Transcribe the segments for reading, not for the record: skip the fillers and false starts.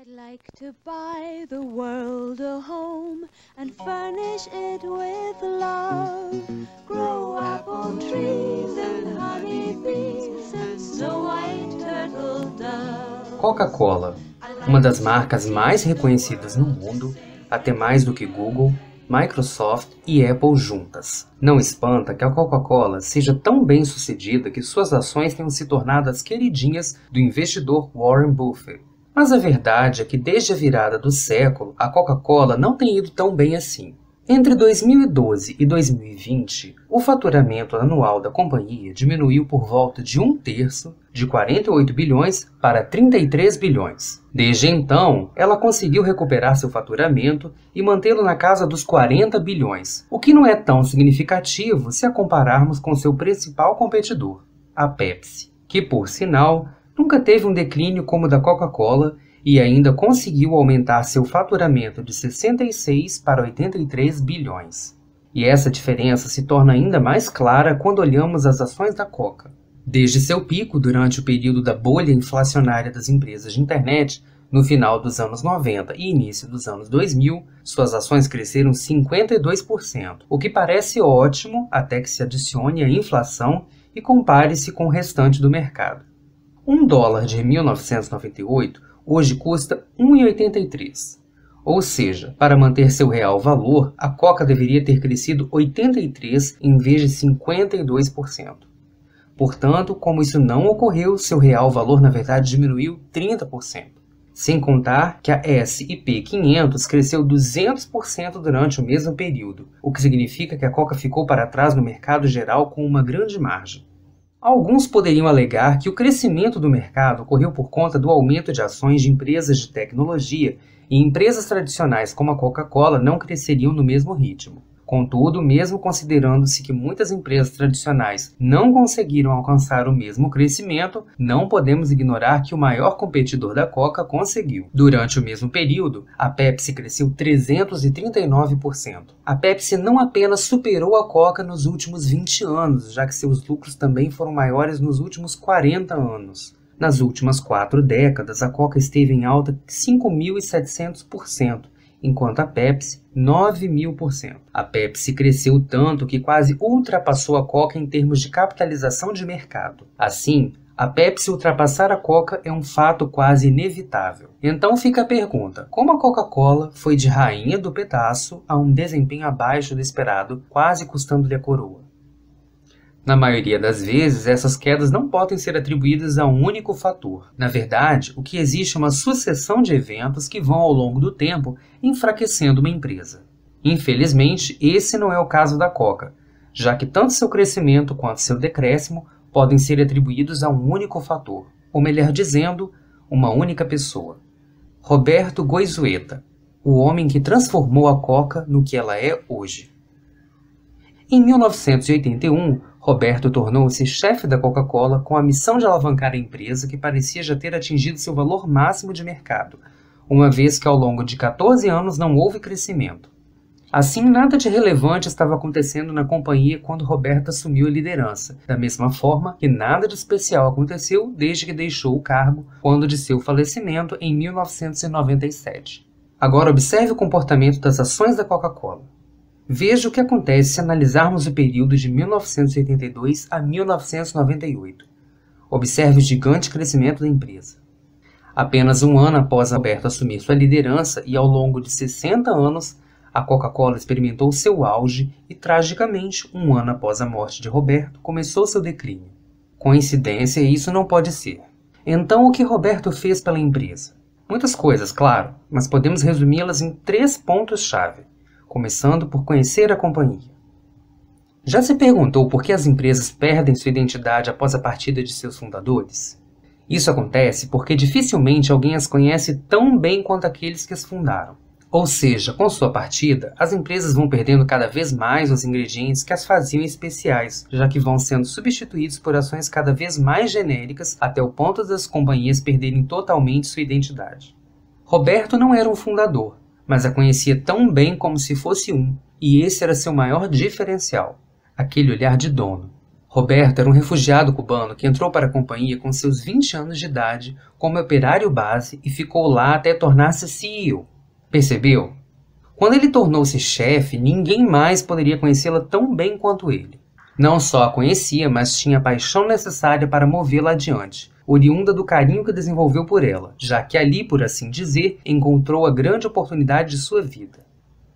I'd like to buy the world a home and furnish it with love. Grow apple trees and honey bees and snow white turtle doves. Coca-Cola, uma das marcas mais reconhecidas no mundo, até mais do que Google, Microsoft e Apple juntas. Não espanta que a Coca-Cola seja tão bem sucedida que suas ações tenham se tornado as queridinhas do investidor Warren Buffett. Mas a verdade é que desde a virada do século, a Coca-Cola não tem ido tão bem assim. Entre 2012 e 2020, o faturamento anual da companhia diminuiu por volta de 1/3, de 48 bilhões para 33 bilhões. Desde então, ela conseguiu recuperar seu faturamento e mantê-lo na casa dos 40 bilhões, o que não é tão significativo se a compararmos com seu principal competidor, a Pepsi, que, por sinal, nunca teve um declínio como o da Coca-Cola e ainda conseguiu aumentar seu faturamento de 66 para 83 bilhões. E essa diferença se torna ainda mais clara quando olhamos as ações da Coca. Desde seu pico durante o período da bolha inflacionária das empresas de internet, no final dos anos 90 e início dos anos 2000, suas ações cresceram 52%, o que parece ótimo até que se adicione a inflação e compare-se com o restante do mercado. $1 de 1998 hoje custa 1,83. Ou seja, para manter seu real valor, a Coca deveria ter crescido 83% em vez de 52%. Portanto, como isso não ocorreu, seu real valor na verdade diminuiu 30%. Sem contar que a S&P 500 cresceu 200% durante o mesmo período, o que significa que a Coca ficou para trás no mercado geral com uma grande margem. Alguns poderiam alegar que o crescimento do mercado ocorreu por conta do aumento de ações de empresas de tecnologia e empresas tradicionais como a Coca-Cola não cresceriam no mesmo ritmo. Contudo, mesmo considerando-se que muitas empresas tradicionais não conseguiram alcançar o mesmo crescimento, não podemos ignorar que o maior competidor da Coca conseguiu. Durante o mesmo período, a Pepsi cresceu 339%. A Pepsi não apenas superou a Coca nos últimos 20 anos, já que seus lucros também foram maiores nos últimos 40 anos. Nas últimas 4 décadas, a Coca esteve em alta 5.700%. Enquanto a Pepsi, 9.000%. A Pepsi cresceu tanto que quase ultrapassou a Coca em termos de capitalização de mercado. Assim, a Pepsi ultrapassar a Coca é um fato quase inevitável. Então fica a pergunta, como a Coca-Cola foi de rainha do pedaço a um desempenho abaixo do esperado, quase custando-lhe a coroa? Na maioria das vezes, essas quedas não podem ser atribuídas a um único fator. Na verdade, o que existe é uma sucessão de eventos que vão ao longo do tempo enfraquecendo uma empresa. Infelizmente, esse não é o caso da Coca, já que tanto seu crescimento quanto seu decréscimo podem ser atribuídos a um único fator, ou melhor dizendo, uma única pessoa. Roberto Goizueta, o homem que transformou a Coca no que ela é hoje. Em 1981, Roberto tornou-se chefe da Coca-Cola com a missão de alavancar a empresa que parecia já ter atingido seu valor máximo de mercado, uma vez que ao longo de 14 anos não houve crescimento. Assim, nada de relevante estava acontecendo na companhia quando Roberto assumiu a liderança, da mesma forma que nada de especial aconteceu desde que deixou o cargo quando de seu falecimento em 1997. Agora observe o comportamento das ações da Coca-Cola. Veja o que acontece se analisarmos o período de 1982 a 1998. Observe o gigante crescimento da empresa. Apenas um ano após Roberto assumir sua liderança e ao longo de 60 anos, a Coca-Cola experimentou seu auge e, tragicamente, um ano após a morte de Roberto, começou seu declínio. Coincidência, isso não pode ser. Então, o que Roberto fez pela empresa? Muitas coisas, claro, mas podemos resumi-las em 3 pontos-chave. Começando por conhecer a companhia. Já se perguntou por que as empresas perdem sua identidade após a partida de seus fundadores? Isso acontece porque dificilmente alguém as conhece tão bem quanto aqueles que as fundaram. Ou seja, com sua partida, as empresas vão perdendo cada vez mais os ingredientes que as faziam especiais, já que vão sendo substituídos por ações cada vez mais genéricas até o ponto das companhias perderem totalmente sua identidade. Roberto não era um fundador, mas a conhecia tão bem como se fosse um, e esse era seu maior diferencial, aquele olhar de dono. Roberto era um refugiado cubano que entrou para a companhia com seus 20 anos de idade como operário base e ficou lá até tornar-se CEO. Percebeu? Quando ele tornou-se chefe, ninguém mais poderia conhecê-la tão bem quanto ele. Não só a conhecia, mas tinha a paixão necessária para movê-la adiante, oriunda do carinho que desenvolveu por ela, já que ali, por assim dizer, encontrou a grande oportunidade de sua vida.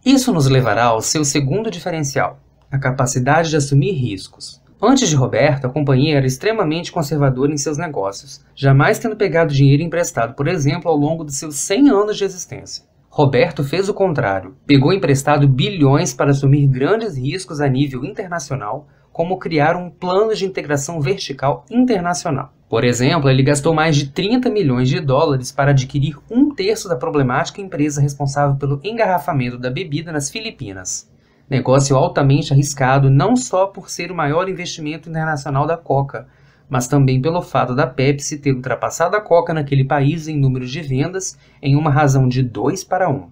Isso nos levará ao seu segundo diferencial, a capacidade de assumir riscos. Antes de Roberto, a companhia era extremamente conservadora em seus negócios, jamais tendo pegado dinheiro emprestado, por exemplo, ao longo de seus 100 anos de existência. Roberto fez o contrário, pegou emprestado bilhões para assumir grandes riscos a nível internacional, como criar um plano de integração vertical internacional. Por exemplo, ele gastou mais de 30 milhões de dólares para adquirir 1/3 da problemática empresa responsável pelo engarrafamento da bebida nas Filipinas. Negócio altamente arriscado não só por ser o maior investimento internacional da Coca, mas também pelo fato da Pepsi ter ultrapassado a Coca naquele país em números de vendas em uma razão de 2-1.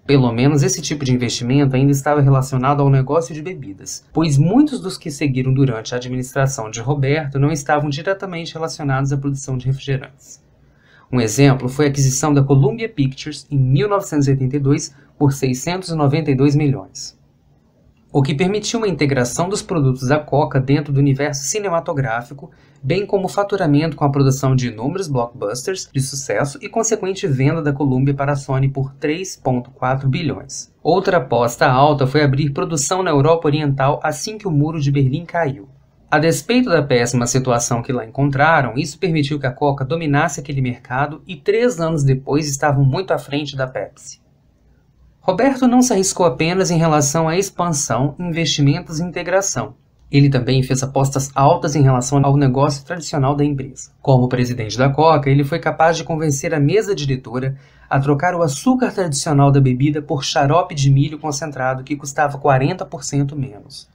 Pelo menos esse tipo de investimento ainda estava relacionado ao negócio de bebidas, pois muitos dos que seguiram durante a administração de Roberto não estavam diretamente relacionados à produção de refrigerantes. Um exemplo foi a aquisição da Columbia Pictures em 1982 por 692 milhões. O que permitiu uma integração dos produtos da Coca dentro do universo cinematográfico, bem como o faturamento com a produção de inúmeros blockbusters de sucesso e consequente venda da Columbia para a Sony por 3,4 bilhões. Outra aposta alta foi abrir produção na Europa Oriental assim que o Muro de Berlim caiu. A despeito da péssima situação que lá encontraram, isso permitiu que a Coca dominasse aquele mercado e 3 anos depois estavam muito à frente da Pepsi. Roberto não se arriscou apenas em relação à expansão, investimentos e integração. Ele também fez apostas altas em relação ao negócio tradicional da empresa. Como presidente da Coca, ele foi capaz de convencer a mesa diretora a trocar o açúcar tradicional da bebida por xarope de milho concentrado que custava 40% menos.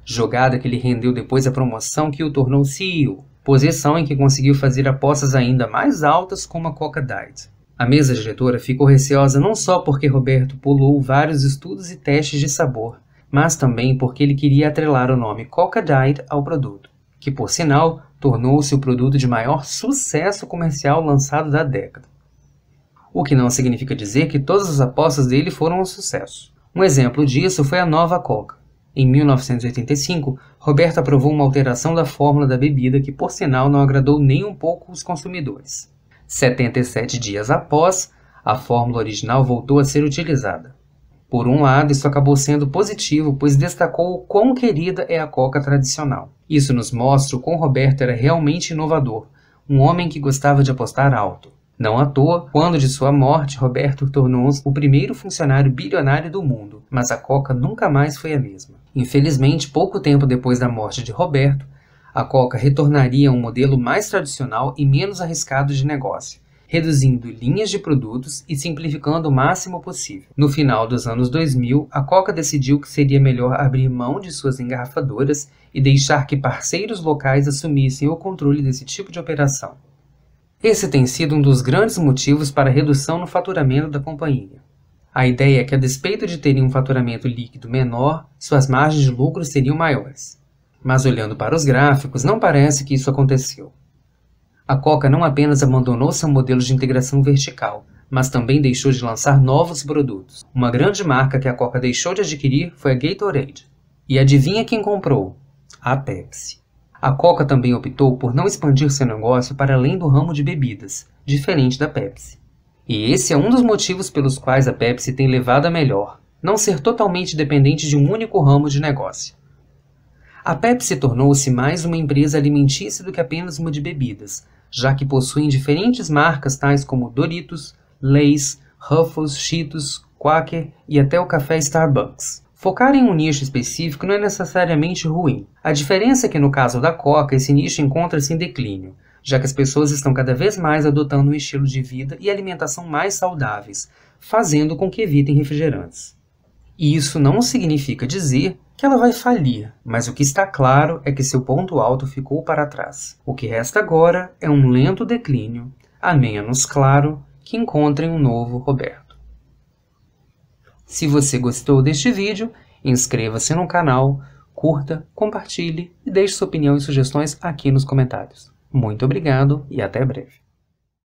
Jogada que lhe rendeu depois a promoção que o tornou CEO, posição em que conseguiu fazer apostas ainda mais altas como a Coca Diet. A mesa diretora ficou receosa não só porque Roberto pulou vários estudos e testes de sabor, mas também porque ele queria atrelar o nome Coca Diet ao produto, que por sinal tornou-se o produto de maior sucesso comercial lançado da década. O que não significa dizer que todas as apostas dele foram um sucesso. Um exemplo disso foi a nova Coca. Em 1985, Roberto aprovou uma alteração da fórmula da bebida que por sinal não agradou nem um pouco os consumidores. 77 dias após, a fórmula original voltou a ser utilizada. Por um lado, isso acabou sendo positivo, pois destacou o quão querida é a Coca tradicional. Isso nos mostra o quão Roberto era realmente inovador, um homem que gostava de apostar alto. Não à toa, quando de sua morte, Roberto tornou-se o primeiro funcionário bilionário do mundo, mas a Coca nunca mais foi a mesma. Infelizmente, pouco tempo depois da morte de Roberto, a Coca retornaria a um modelo mais tradicional e menos arriscado de negócio, reduzindo linhas de produtos e simplificando o máximo possível. No final dos anos 2000, a Coca decidiu que seria melhor abrir mão de suas engarrafadoras e deixar que parceiros locais assumissem o controle desse tipo de operação. Esse tem sido um dos grandes motivos para a redução no faturamento da companhia. A ideia é que, a despeito de terem um faturamento líquido menor, suas margens de lucro seriam maiores. Mas olhando para os gráficos, não parece que isso aconteceu. A Coca não apenas abandonou seu modelo de integração vertical, mas também deixou de lançar novos produtos. Uma grande marca que a Coca deixou de adquirir foi a Gatorade. E adivinha quem comprou? A Pepsi. A Coca também optou por não expandir seu negócio para além do ramo de bebidas, diferente da Pepsi. E esse é um dos motivos pelos quais a Pepsi tem levado a melhor, não ser totalmente dependente de um único ramo de negócio. A Pepsi tornou-se mais uma empresa alimentícia do que apenas uma de bebidas, já que possuem diferentes marcas tais como Doritos, Lay's, Ruffles, Cheetos, Quaker e até o café Starbucks. Focar em um nicho específico não é necessariamente ruim. A diferença é que no caso da Coca, esse nicho encontra-se em declínio, já que as pessoas estão cada vez mais adotando um estilo de vida e alimentação mais saudáveis, fazendo com que evitem refrigerantes. E isso não significa dizer que ela vai falir, mas o que está claro é que seu ponto alto ficou para trás. O que resta agora é um lento declínio, a menos, claro, que encontrem um novo Roberto. Se você gostou deste vídeo, inscreva-se no canal, curta, compartilhe e deixe sua opinião e sugestões aqui nos comentários. Muito obrigado e até breve.